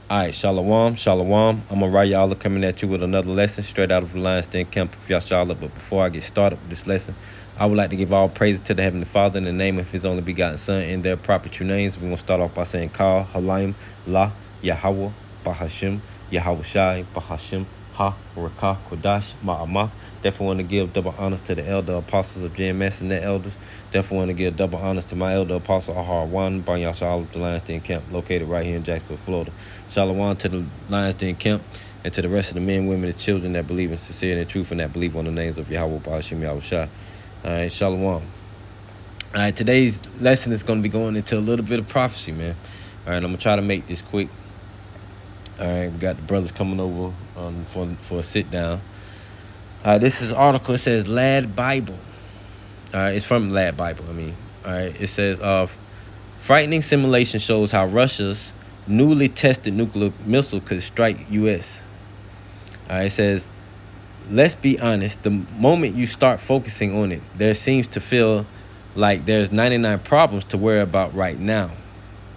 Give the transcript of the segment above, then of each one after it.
All right, shalom, shalom. I'm gonna write y'all coming at you with another lesson straight out of the Lion's Den Camp of Yashala. But before I get started with this lesson, I would like to give all praise to the Heavenly Father in the name of His only begotten Son in their proper true names. We're gonna start off by saying Kal, Halayim, La, Yahweh, Bahashim, Yahweh Shai, Bahashim, Ha, Rakah, Kodash, Ma'amath. Definitely want to give double honors to the elder apostles of JMS and their elders. Definitely want to give double honors to my elder apostle Ahar One, Banya Shalom of the Lions Den Camp, located right here in Jacksonville, Florida. Shalom to the Lions Den Camp and to the rest of the men, women, and children that believe in sincerity and truth and that believe on the names of Yahweh, Ba'ashim, Yahweh Shai. All right, Shalom. All right, today's lesson is going to be going into a little bit of prophecy, man. All right, I'm going to try to make this quick. All right, we got the brothers coming over for a sit down. All right, this is an article. It says Lad Bible. All right, it's from Lad Bible, I mean. All right, it says, frightening simulation shows how Russia's newly tested nuclear missile could strike U.S. All right, it says, let's be honest, the moment you start focusing on it, there seems to feel like there's 99 problems to worry about right now.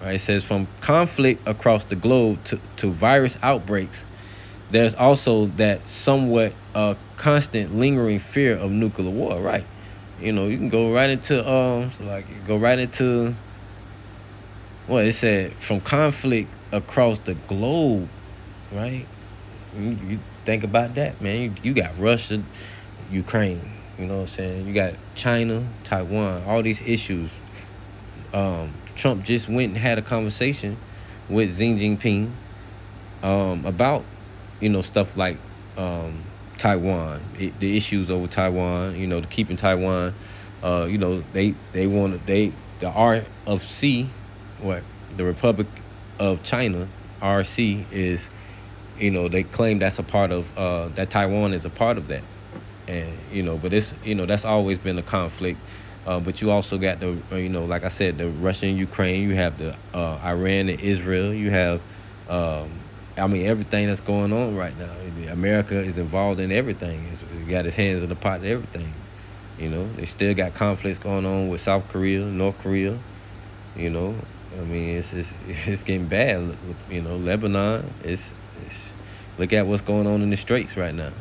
All right, it says, from conflict across the globe to virus outbreaks, there's also that somewhat constant lingering fear of nuclear war, right? You know, you can go right into what it said, from conflict across the globe, right? You think about that, man. You got Russia, Ukraine, you know what I'm saying? You got China, Taiwan, all these issues. Trump just went and had a conversation with Xi Jinping about, stuff like Taiwan, the issues over Taiwan, the keeping Taiwan. The RFC, the Republic of China, RC is, they claim that's a part of that Taiwan is a part of that, and but it's that's always been a conflict. But you also got the like I said, the Russia and Ukraine. You have the Iran and Israel. You have everything that's going on right now. America is involved in everything. He got his hands in the pot of everything. They still got conflicts going on with South Korea, North Korea. It's getting bad. Lebanon. It's look at what's going on in the Straits right now.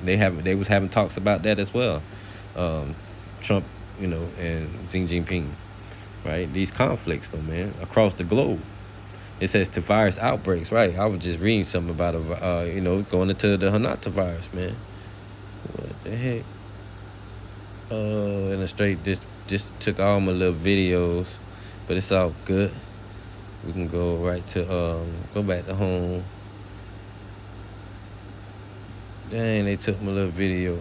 They was having talks about that as well. Trump, and Xi Jinping, right? These conflicts, though, man, across the globe. It says to virus outbreaks, right? I was just reading something about going into the Hanata virus, man. What the heck? In the straight, just took all my little videos, but it's all good. We can go right to go back to home. Dang, they took my little video.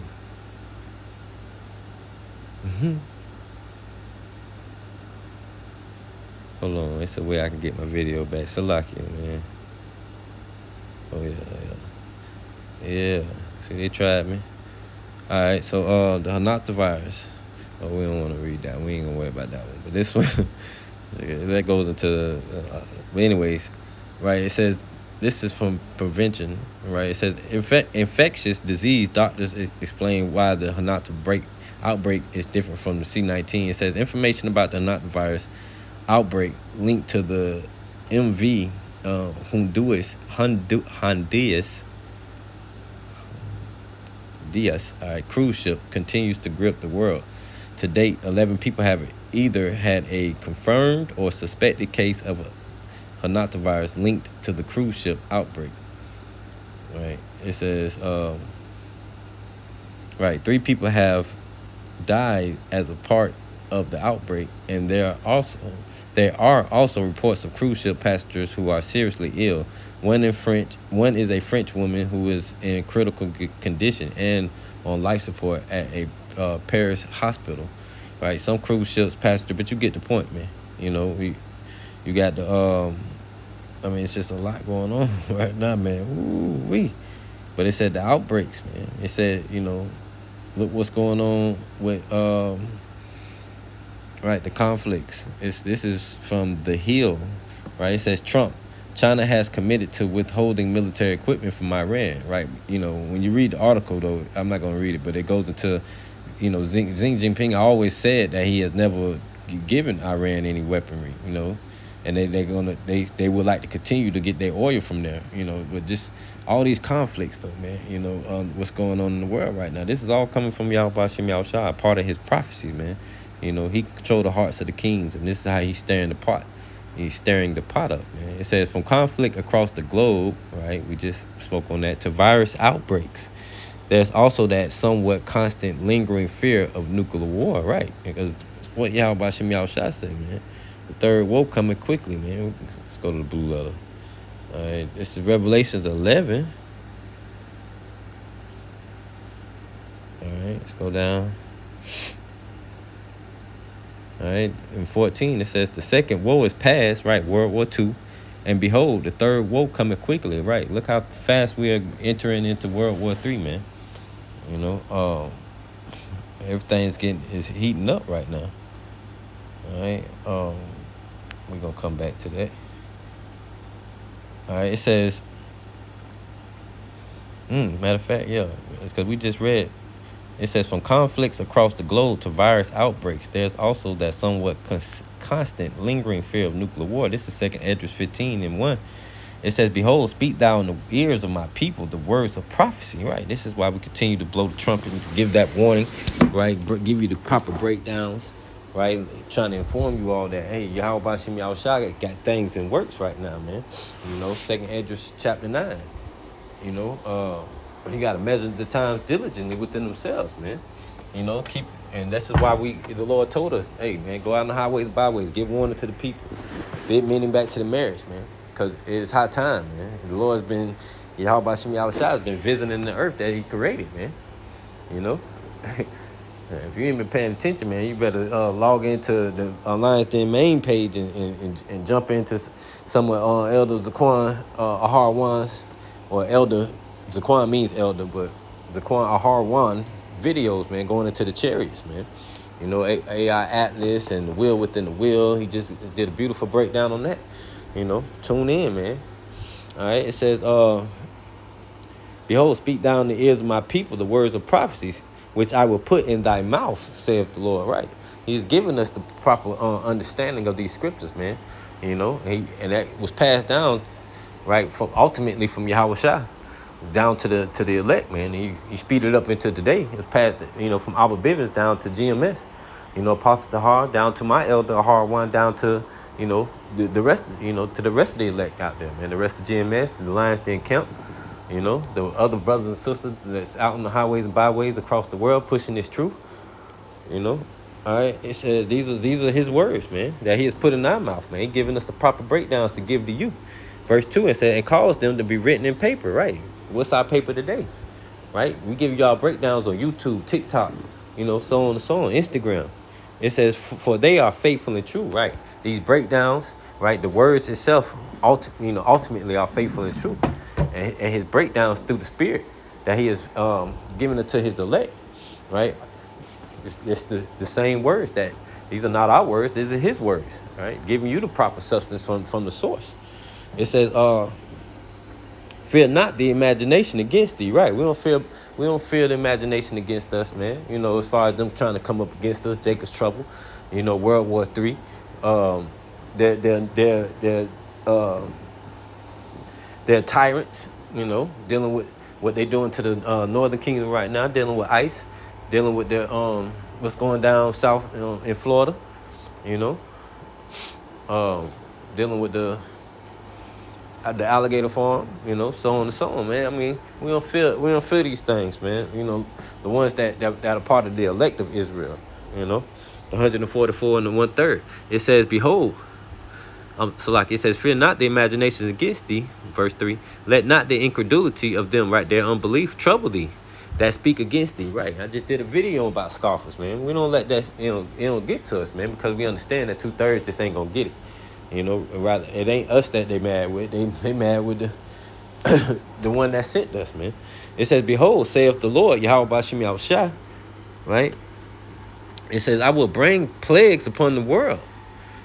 Hold on, it's a way I can get my video back. Salakia, man. Oh yeah. See, they tried me. All right, so the Hanata virus. Oh, we don't want to read that. We ain't gonna worry about that one. But this one, that goes into. But anyways, right? It says this is from prevention, right? It says infectious disease doctors explain why the Hanata outbreak is different from the C-19. It says information about the Hanata virus outbreak linked to the MV Honduras cruise ship continues to grip the world. To date, 11 people have either had a confirmed or suspected case of a Hanata virus linked to the cruise ship outbreak. Right. It says 3 people have died as a part of the outbreak, and there are also reports of cruise ship passengers who are seriously ill. One is a French woman who is in critical condition and on life support at a Paris hospital. Right, some cruise ships passenger, but you get the point, man. You got the it's just a lot going on right now, man. Ooh-wee. But it said the outbreaks, man. It said, look what's going on with the conflicts. This is from The Hill, right? It says China has committed to withholding military equipment from Iran, right? When you read the article, though, I'm not going to read it, but it goes into, Xi Jinping always said that he has never given Iran any weaponry, and they would like to continue to get their oil from there. But just all these conflicts, though, man. What's going on in the world right now. This is all coming from Yahweh Shem Yahushua, part of his prophecy, man. He controlled the hearts of the kings, and this is how he's stirring the pot. He's stirring the pot up, man. It says from conflict across the globe, right? We just spoke on that, to virus outbreaks. There's also that somewhat constant lingering fear of nuclear war, right? Because it's what Yahweh Shem Yahushua said, man. The third woe coming quickly, man. Let's go to the blue letter. All right, this is Revelations 11. All right, let's go down. All right, in 14, it says, the second woe is past, right, World War II. And behold, the third woe coming quickly, right? Look how fast we are entering into World War III, man. Everything's is heating up right now. All right, we're going to come back to that. All right, it says, matter of fact, yeah, it's because we just read. It says, from conflicts across the globe to virus outbreaks, there's also that somewhat constant lingering fear of nuclear war. This is 2nd Esdras 15:1. It says, behold, speak thou in the ears of my people the words of prophecy, right? This is why we continue to blow the trumpet and give that warning, right? Give you the proper breakdowns, right? Trying to inform you all that, hey, Yahweh Shem Yahushua got things in works right now, man. 2nd Esdras chapter 9. You got to measure the times diligently within themselves, man. And this is why the Lord told us, hey, man, go out on the highways and byways, give warning to the people, bid meaning back to the marriage, man, because it is high time, man. The Lord's been, Yahweh Shem Yahushua has been visiting the earth that he created, man. If you ain't been paying attention, man, you better log into the Alliance Den main page and jump into some of Elder Zaquan Aharwan's, or Elder Zaquan means elder, but Zaquan Aharwan videos, man, going into the chariots, man. AI Atlas and the wheel within the wheel. He just did a beautiful breakdown on that. Tune in, man. All right, it says, behold, speak down the ears of my people the words of prophecies, which I will put in thy mouth, saith the Lord, right? He's given us the proper understanding of these scriptures, man. And that was passed down, right, ultimately from Yahweh Shah down to the elect, man. He speeded up into today. It was passed, from Abba Bivens down to GMS, Apostle Tahar, down to my elder Ahar one, down to, the rest, to the rest of the elect out there, man. The rest of GMS, the Lions Den Camp, the other brothers and sisters that's out on the highways and byways across the world pushing this truth, All right, it says these are his words, man, that he has put in our mouth, man. He giving us the proper breakdowns to give to you. Verse 2, it said, and cause them to be written in paper, right? What's our paper today, right? We give y'all breakdowns on YouTube, TikTok, so on and so on, Instagram. It says, for they are faithful and true, right? These breakdowns, right? The words itself, ultimately are faithful and true. And his breakdowns through the Spirit that he has given it to his elect, right? It's the same words that these are not our words, these are his words, right? Giving you the proper substance from the source. It says, fear not the imagination against thee, right? We don't fear the imagination against us, man. As far as them trying to come up against us, Jacob's trouble, World War III. They're tyrants, dealing with what they're doing to the Northern Kingdom right now, dealing with ICE, dealing with their what's going down south in Florida, dealing with the alligator farm, so on and so on, man. I mean, we don't feel these things, man. The ones that are part of the elect of Israel, the 144 and the 1/3. It says, behold, it says, fear not the imaginations against thee, verse 3. Let not the incredulity of them, right, their unbelief, trouble thee, that speak against thee, right? I just did a video about scoffers, man. We don't let that, it don't get to us, man, because we understand that 2/3 just ain't gonna get it. Rather, it ain't us that they mad with. They mad with the one that sent us, man. It says, behold, saith the Lord, Yahweh Shem Yahushua, right? It says, I will bring plagues upon the world.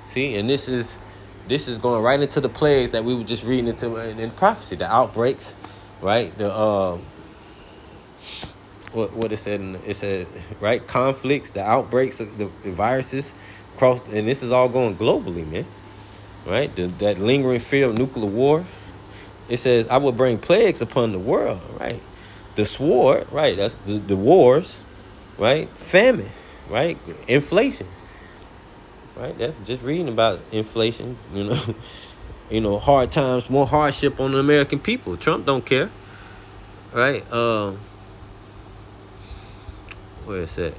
See, and this is going right into the plagues that we were just reading into in prophecy, the outbreaks, right? The what it said, right? Conflicts, the outbreaks, the viruses, and this is all going globally, man. right? That lingering fear of nuclear war. It says, I will bring plagues upon the world, right? The sword, right? That's the wars, right? Famine, right? Inflation, right? That's just reading about inflation, hard times, more hardship on the American people. Trump don't care, right? Where is that?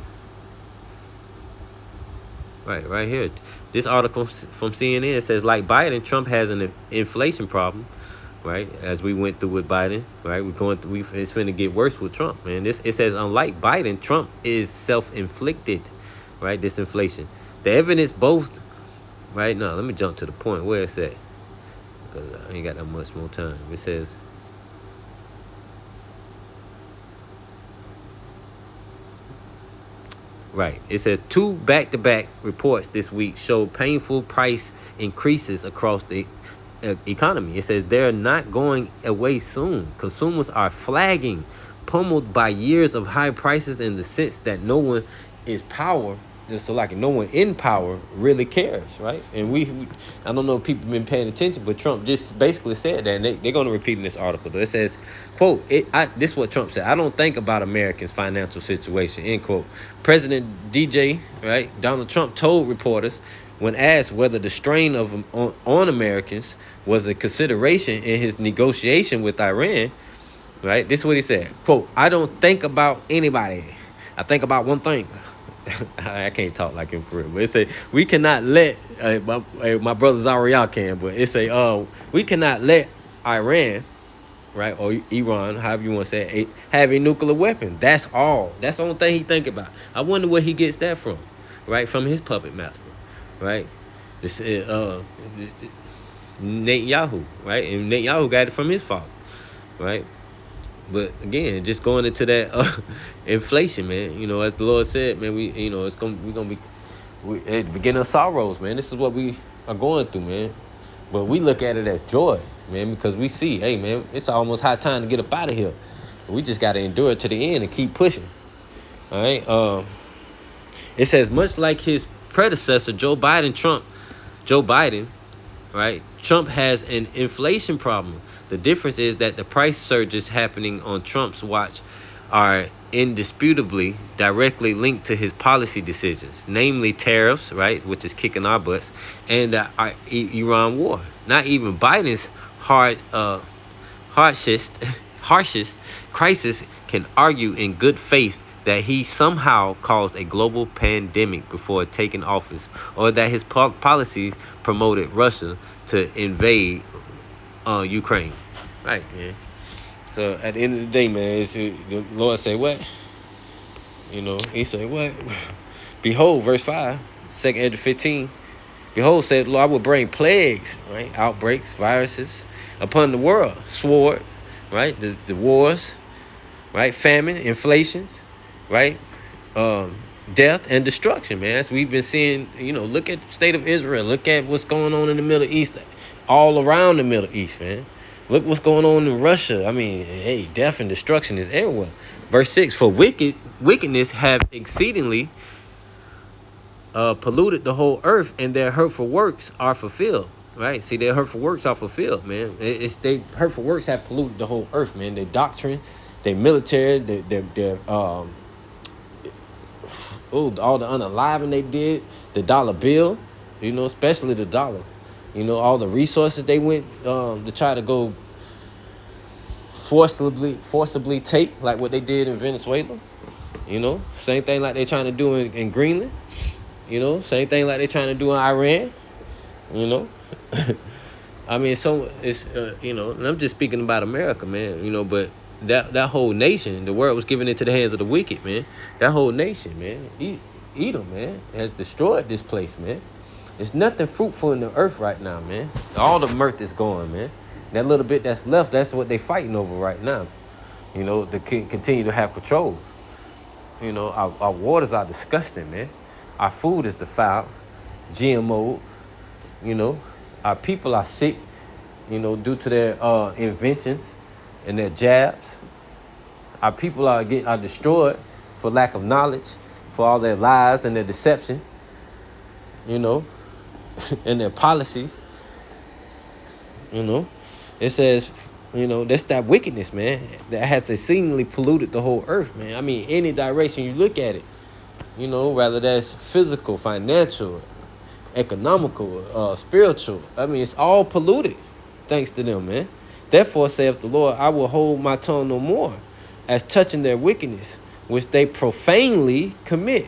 Right here. This article from CNN says, like Biden, Trump has an inflation problem, right? As we went through with Biden, right? It's finna get worse with Trump, man. It says, unlike Biden, Trump is self-inflicted, right? This inflation. The evidence both, right? No, let me jump to the point. Where it's at? Because I ain't got that much more time. It says, right. It says 2 back-to-back reports this week show painful price increases across the economy. It says they're not going away soon. Consumers are flagging, pummeled by years of high prices in the sense that no one is power. So like no one in power really cares, right? And I don't know if people have been paying attention, but Trump just basically said that, and they're going to repeat in this article. It says, quote, this is what Trump said, I don't think about Americans' financial situation, end quote. President right, Donald Trump told reporters when asked whether the strain on Americans was a consideration in his negotiation with Iran, right? This is what he said, quote, I don't think about anybody. I think about one thing. I can't talk like him for real, but it say we cannot let my brother Zariah can, but it say we cannot let Iran, right, or Iran, however you want to say it, have a nuclear weapon. That's all. That's the only thing he think about. I wonder where he gets that from, right? From his puppet master, right? This Netanyahu, right? And Netanyahu got it from his father, right? But again, just going into that inflation, man. As the Lord said, man, we're gonna be at the beginning of sorrows, man. This is what we are going through, man. But we look at it as joy, man, because we see, hey, man, it's almost high time to get up out of here. We just gotta endure it to the end and keep pushing. All right. It says, much like his predecessor, Joe Biden, right? Trump has an inflation problem. The difference is that the price surges happening on Trump's watch are indisputably directly linked to his policy decisions, namely tariffs, right, which is kicking our butts, and the Iran war. Not even Biden's harshest crisis can argue in good faith that he somehow caused a global pandemic before taking office, or that his policies promoted Russia to invade Ukraine. Right, man. So at the end of the day, man, the Lord say what? He say what? Behold, verse 5, 2nd Ezra 15. Behold, said the Lord, I will bring plagues, right? Outbreaks, viruses upon the world. Sword, right? The wars, right? Famine, inflations, right? Death and destruction, man. As we've been seeing, look at the state of Israel. Look at what's going on in the Middle East, all around the Middle East, man. Look what's going on in Russia. I mean, hey, death and destruction is everywhere. Verse 6, for wickedness have exceedingly polluted the whole earth, and their hurtful works are fulfilled. Right? See, their hurtful works are fulfilled, man. They hurtful works have polluted the whole earth, man. Their doctrine, their military, their all the unaliving they did, the dollar bill, especially the dollar. All the resources they went to try to go forcibly take, like what they did in Venezuela. Same thing like they're trying to do in Greenland. Same thing like they're trying to do in Iran. I mean, so it's and I'm just speaking about America, man. But that whole nation, the world was given into the hands of the wicked, man. That whole nation, man, Edom, man, has destroyed this place, man. There's nothing fruitful in the earth right now, man. All the mirth is gone, man. That little bit that's left, that's what they fighting over right now. To continue to have control. Our waters are disgusting, man. Our food is defiled, GMO. Our people are sick, due to their inventions and their jabs. Our people are destroyed for lack of knowledge, for all their lies and their deception. And their policies, You know, it says, that's that wickedness, man, that has exceedingly polluted the whole earth, man. I mean, any direction you look at it, whether that's physical, financial, economical, spiritual. I mean, it's all polluted thanks to them, man. Therefore, saith the Lord, I will hold my tongue no more as touching their wickedness, which they profanely commit.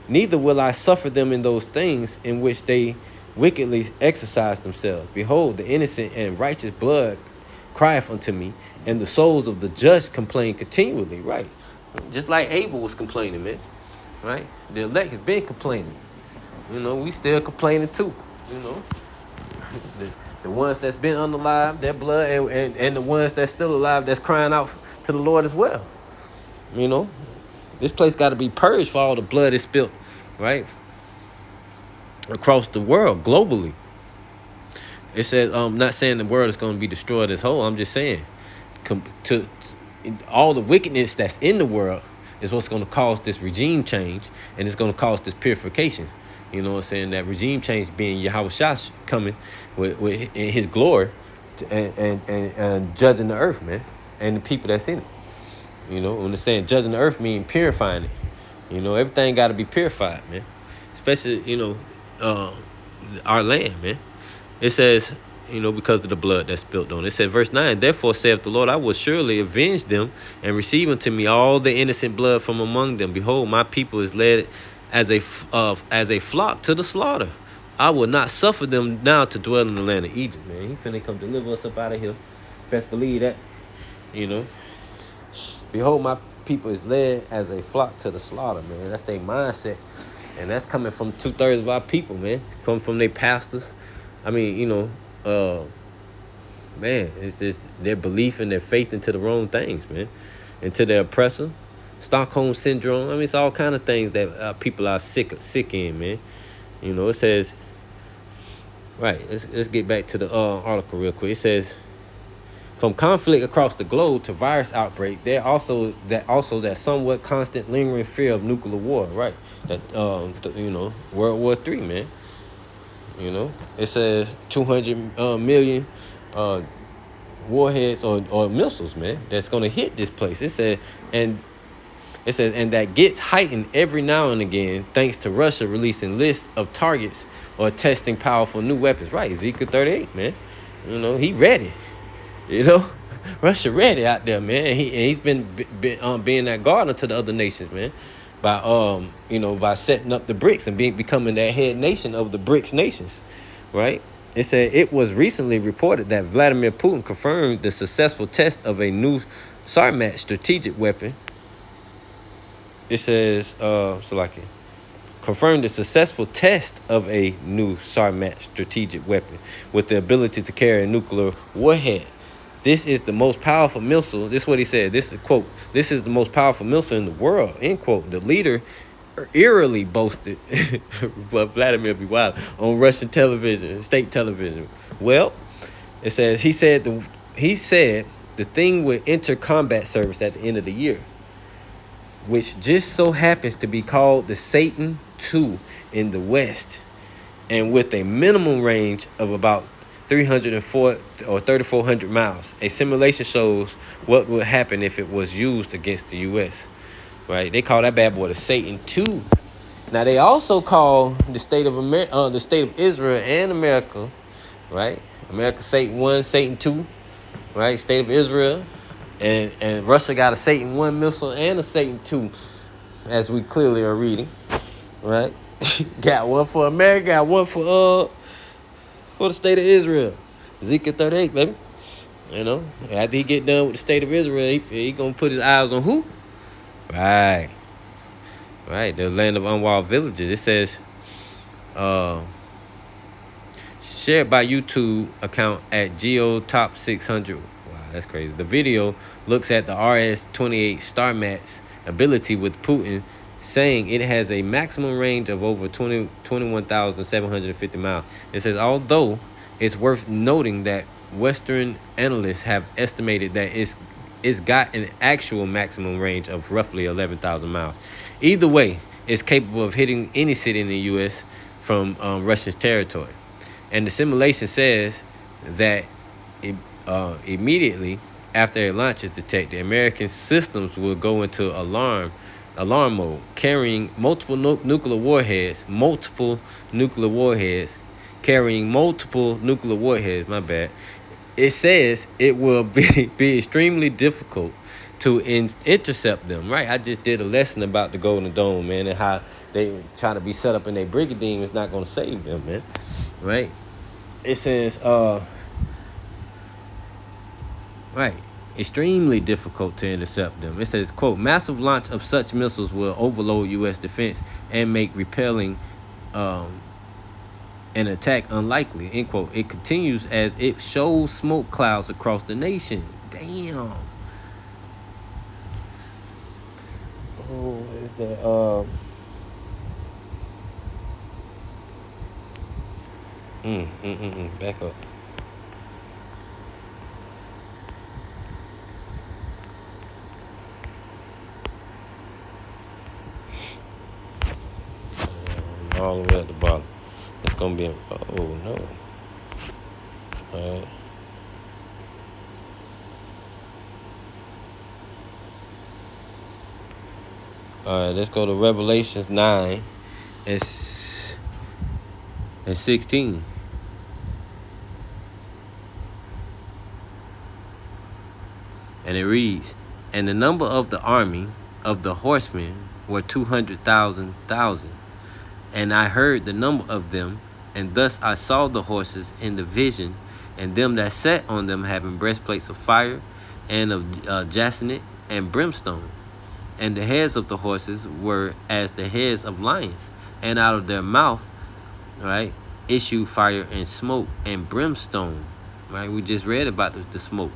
Neither will I suffer them in those things in which they wickedly exercise themselves. Behold, the innocent and righteous blood crieth unto me, and the souls of the just complain continually. Right. Just like Abel was complaining, man. Right? The elect has been complaining. We still complaining too. The ones that's been unalive, their blood, and the ones that's still alive, that's crying out to the Lord as well. This place got to be purged for all the blood is spilt, right? Across the world, globally. It says, not saying the world is going to be destroyed as whole. I'm just saying, to all the wickedness that's in the world is what's going to cause this regime change, and it's going to cause this purification. You know what I'm saying? That regime change being Yahweh Shah coming with in his glory and judging the earth, man, and the people that's in it. When they're saying judging the earth mean purifying it. Everything got to be purified, man. Especially, our land, man. It says, because of the blood that's spilled on it. It said, verse 9, therefore saith the Lord, I will surely avenge them and receive unto me all the innocent blood from among them. Behold, my people is led as a flock to the slaughter. I will not suffer them now to dwell in the land of Egypt, man. He finna come deliver us up out of here. Best believe that. Behold, my people is led as a flock to the slaughter, man. That's their mindset. And that's coming from 2/3 of our people, man. Come from their pastors. I mean, man, it's just their belief and their faith into the wrong things, man. Into their oppressor. Stockholm syndrome. I mean, it's all kind of things that people are sick in, man. It says, right, let's get back to the article real quick. It says, from conflict across the globe to virus outbreak, there also that somewhat constant lingering fear of nuclear war, right? That World War III, man. It says 200 million warheads or missiles, man, that's gonna hit this place. It says, and that gets heightened every now and again thanks to Russia releasing lists of targets or testing powerful new weapons. Right, Ezekiel 38, man. He ready. Russia ready out there, man. He's been being that gardener to the other nations, man, by setting up the BRICS and becoming that head nation of the BRICS nations, right? It said it was recently reported that Vladimir Putin confirmed the successful test of a new Sarmat strategic weapon. It says, confirmed the successful test of a new Sarmat strategic weapon with the ability to carry a nuclear warhead. This is the most powerful missile. This is what he said. This is, quote, this is the most powerful missile in the world, end quote. The leader eerily boasted, but Vladimir be wild, on Russian television, state television. Well, it says, he said the thing would enter combat service at the end of the year, which just so happens to be called the Satan II in the West, and with a minimum range of about 304 or 3,400 miles. A simulation shows what would happen if it was used against the U.S. Right? They call that bad boy the Satan II. Now they also call the state of the state of Israel and America, right? America Satan I, Satan II, right? State of Israel, and Russia got a Satan I missile and a Satan II, as we clearly are reading, right? Got one for America, got one for the state of Israel. Ezekiel 38, baby. After he get done with the state of Israel, he gonna put his eyes on who? Right, the land of unwalled villages. It says, shared by YouTube account at Geo Top 600. Wow, that's crazy. The video looks at the RS-28 Starmat's ability with Putin, saying it has a maximum range of over 21,750 miles. It says, although it's worth noting that Western analysts have estimated that it's got an actual maximum range of roughly 11,000 miles. Either way, it's capable of hitting any city in the U.S. from Russia's territory. And the simulation says that immediately after a launch is detected, American systems will go into alarm mode, carrying multiple nuclear warheads, carrying multiple nuclear warheads. My bad. It says it will be extremely difficult to intercept them. Right. I just did a lesson about the Golden Dome, man, and how they trying to be set up in a brigade is not going to save them, man. Right. It says right. Extremely difficult to intercept them. It says, quote, massive launch of such missiles will overload U.S. defense and make repelling an attack unlikely, end quote. It continues as it shows smoke clouds across the nation. Damn. Oh, is that back up. All the way at the bottom. It's gonna be. Oh no. All right. All right. Let's go to Revelations 9 and 16. And it reads, and the number of the army of the horsemen were 200,000. And I heard the number of them, and thus I saw the horses in the vision, and them that sat on them having breastplates of fire, and of jacinth and brimstone. And the heads of the horses were as the heads of lions, and out of their mouth, right, issued fire and smoke and brimstone. Right, we just read about the smoke.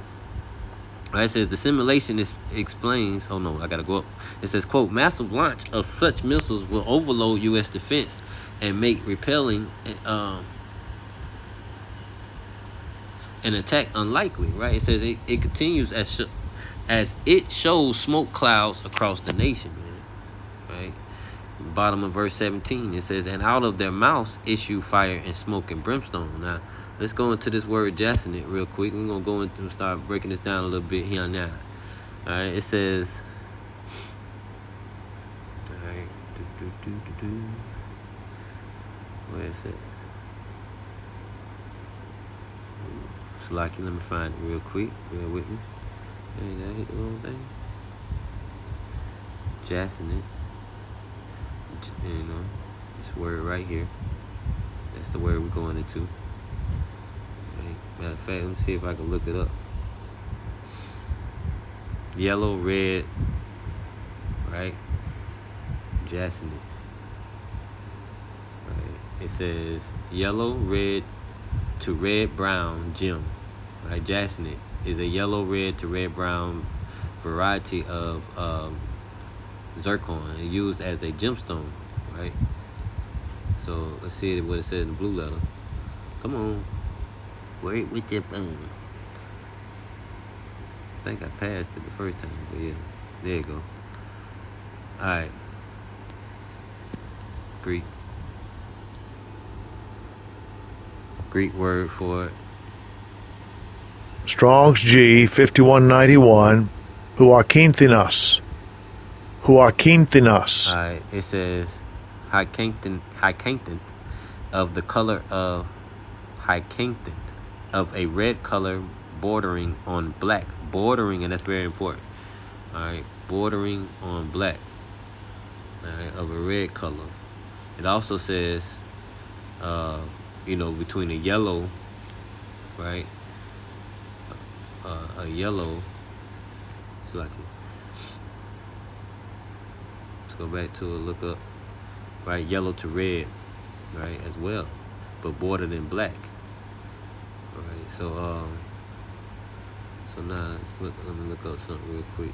Right, it says the simulation explains. Oh no, I gotta go up. It says, quote, massive launch of such missiles will overload U.S. defense and make repelling an attack unlikely. Right, it says it continues as it shows smoke clouds across the nation. Man. Right, bottom of verse 17, it says, and out of their mouths issue fire and smoke and brimstone. Now, let's go into this word jacinth real quick. We're going to go into and start breaking this down a little bit here and now. All right, it says, all right, where is it? Slacky, let me find it real quick. Bear with me. Hey, did I hit the wrong thing? Jacinth. You know, this word right here. That's the word we're going into. Okay. Matter of fact, let me see if I can look it up. Yellow, red, right? Jacinth. Right. It says yellow, red to red, brown gem. Right? Jacinth is a yellow, red to red, brown variety of zircon, used as a gemstone, right? So let's see what it says in the blue letter. Come on, wait with your phone. I think I passed it the first time, but yeah, there you go. All right, Greek word for it. Strong's G 5191. Huakinthinos. All right, it says hyacinth of the color of hyacinth of a red color bordering on black. Bordering, and that's very important. All right, bordering on black. All right, of a red color. It also says, between a yellow, right? A yellow. It's like. Let's go back to it. Look up. Right, yellow to red, right, as well, but bordered in black. All right, so now let me look up something real quick.